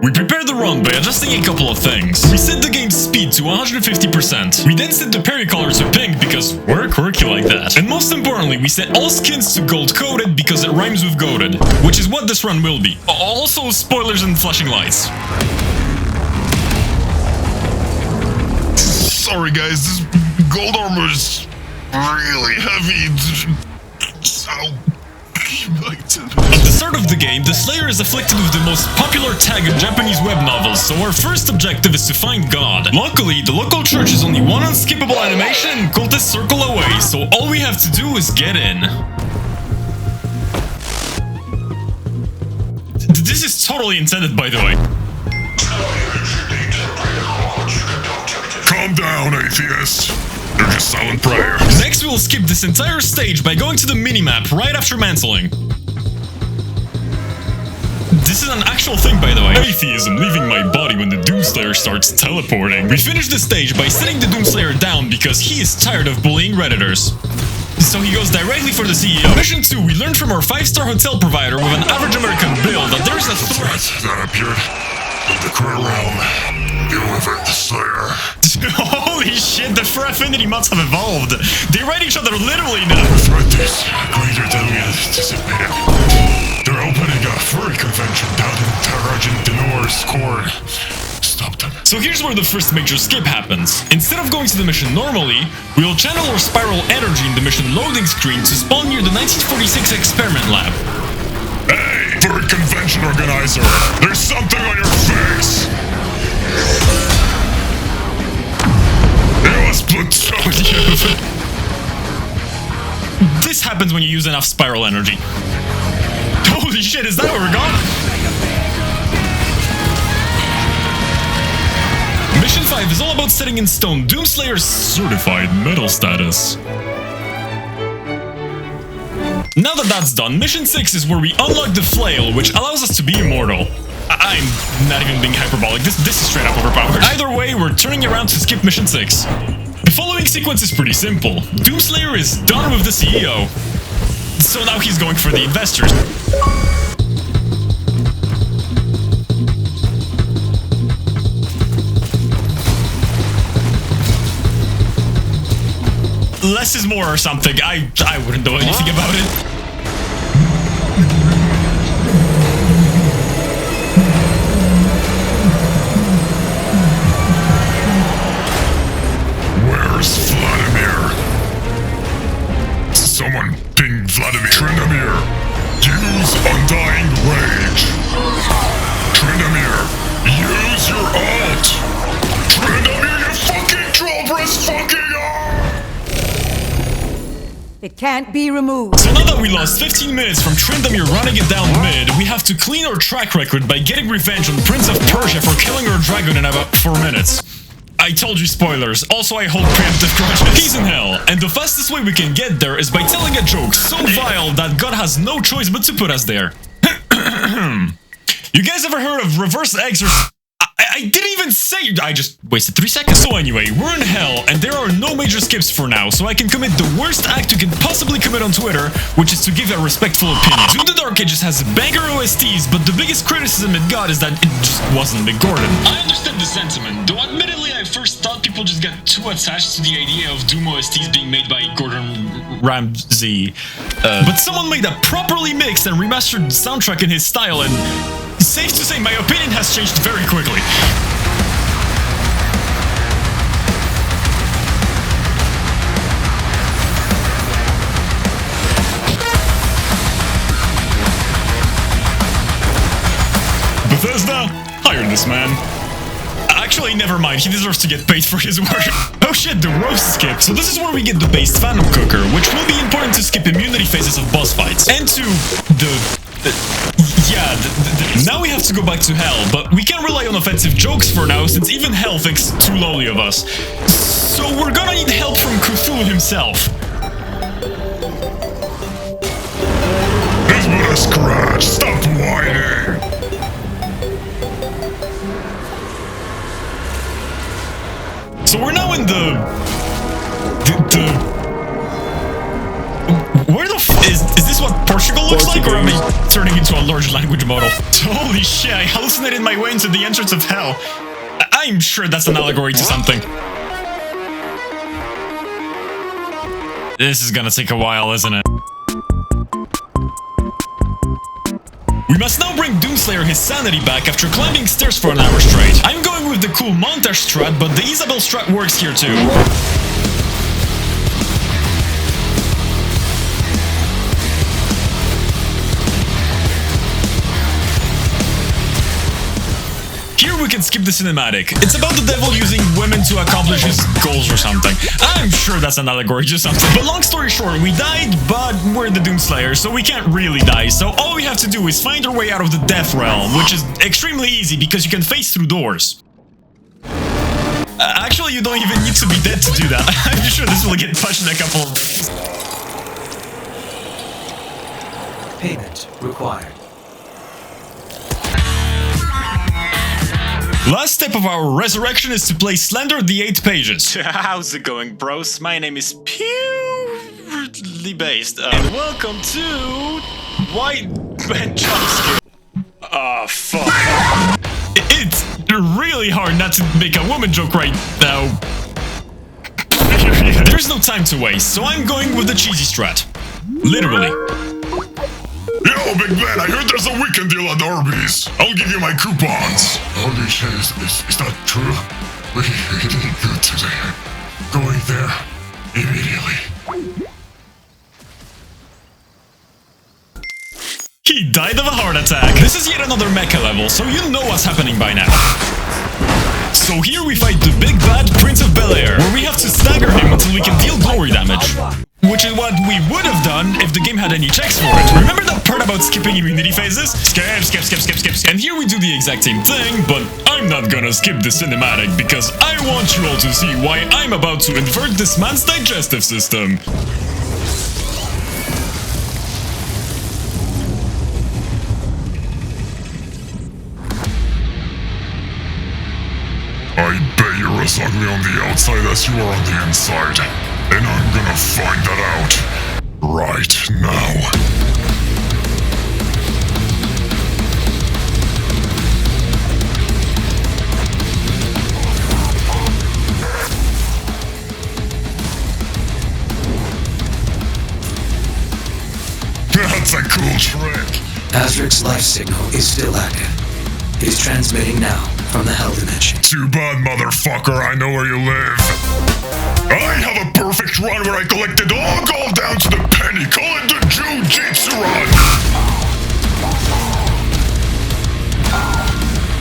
We prepared the run by adjusting a couple of things. We set the game's speed to 150%. We then set the Perry color to pink because we're quirky like that. And most importantly, we set all skins to gold coated because it rhymes with goated, which is what this run will be. Also, spoilers and flashing lights. Sorry guys, this gold armor is really heavy. So... At the start of the game, the Slayer is afflicted with the most popular tag in Japanese web novels, so our first objective is to find God. Luckily, the local church is only one unskippable animation and cultist circle away, so all we have to do is get in. This is totally intended, by the way. Calm down, atheist. They're just silent prayer. Next, we'll skip this entire stage by going to the minimap right after mantling. This is an actual thing, by the way. Atheism leaving my body when the Doomslayer starts teleporting. We finish the stage by sitting the Doomslayer down because he is tired of bullying Redditors. So he goes directly for the CEO. Mission 2, we learned from our 5-star hotel provider with an average American bill that there's a threat that appeared in the career realm. Deliver the Slayer. Holy shit, the Fur Affinity mods have evolved. They write each other literally now. The threat is greater than we anticipated. They're opening a furry convention down in Tarajin Denor's core. Stop them. So here's where the first major skip happens. Instead of going to the mission normally, we will channel our spiral energy in the mission loading screen to spawn near the 1946 experiment lab. Hey, furry convention organizer! There's something on your face! This happens when you use enough spiral energy. Holy shit, is that where we're going? Mission 5 is all about setting in stone Doomslayer's certified metal status. Now that that's done, Mission 6 is where we unlock the flail, which allows us to be immortal. I'm not even being hyperbolic, this is straight up overpowered. Either way, we're turning around to skip Mission 6. The following sequence is pretty simple. Doomslayer is done with the CEO. So now he's going for the investors. Less is more or something. I wouldn't know anything about it. Where's Vladimir? Someone ping Vladimir. Trindamir, use Undying Rage. Trindamir, use your ult. Trindamir, you fucking troll press fucking It can't be removed. So now that we lost 15 minutes from Trindamir running it down mid, we have to clean our track record by getting revenge on Prince of Persia for killing our dragon in about 4 minutes. I told you spoilers. Also, I hold preemptive grudges. He's in hell, and the fastest way we can get there is by telling a joke so vile that God has no choice but to put us there. You guys ever heard of reverse exorcism? I didn't even say it. I just wasted 3 seconds. So anyway, we're in hell, and there are no major skips for now, so I can commit the worst act you can possibly commit on Twitter, which is to give a respectful opinion. Doom the Dark Ages has banger OSTs, but the biggest criticism it got is that it just wasn't Mick Gordon. I understand the sentiment, though admittedly I first thought people just got too attached to the idea of Doom OSTs being made by Gordon Ramsay. But someone made a properly mixed and remastered soundtrack in his style, and safe to say my opinion has changed very quickly. Bethesda, hire this man. Actually, never mind, he deserves to get paid for his work. Oh shit, the roast skip. So this is where we get the based Phantom Cooker, which will be important to skip immunity phases of boss fights. And to now we have to go back to hell, but we can rely on offensive jokes for now, since even hell thinks too lowly of us. So we're gonna need help from Cthulhu himself. Here's what a scratch. Stop whining. So we're now in where the f is this what Portugal looks like, or am I turning into a large language model? Holy shit, I hallucinated my way into the entrance of hell. I'm sure that's an allegory to something. This is gonna take a while, isn't it? We must now bring Doomslayer his sanity back after climbing stairs for an hour straight. I'm going with the cool montage strat, but the Isabel strat works here too. Here we can skip the cinematic. It's about the devil using women to accomplish his goals or something. I'm sure that's an allegory to something. But long story short, we died, but we're the Doomslayer, so we can't really die. So all we have to do is find our way out of the Death Realm, which is extremely easy because you can face through doors. Actually, you don't even need to be dead to do that. I'm sure this will get patched in a couple of... Payment required. Last step of our resurrection is to play Slender the 8 pages. How's it going, bros? My name is purely based. And welcome to... White Man Jumpscare. Ah, fuck. It's really hard not to make a woman joke right now. There's no time to waste, so I'm going with the cheesy strat. Literally. Yo, big man, I heard there's a weekend deal at Arby's. I'll give you my coupons. Holy shit, is that true? We eating good today. Going there immediately. He died of a heart attack. This is yet another mecha level, so you know what's happening by now. So here we fight the big bad Prince of Bel-Air, where we have to stagger him until we can deal glory damage. Which is what we would have done if the game had any checks for it. Remember that part about skipping immunity phases? Skip. And here we do the exact same thing, but I'm not gonna skip the cinematic because I want you all to see why I'm about to invert this man's digestive system. I bet you're as ugly on the outside as you are on the inside. And I'm gonna find that out right now. That's a cool trick. Azric's life signal is still active. It is transmitting now from the Hell Dimension. Too bad, motherfucker, I know where you live. I have a perfect run where I collected all gold down to the penny. Call it the Jiu-Jitsu run.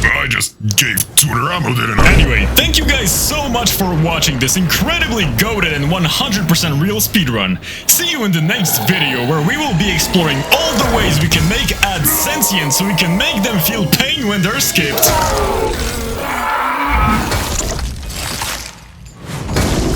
I just gave tuner ammo, didn't I? Anyway, thank you guys so much for watching this incredibly goated and 100% real speedrun. See you in the next video where we will be exploring all the ways we can make ads sentient so we can make them feel pain when they're skipped.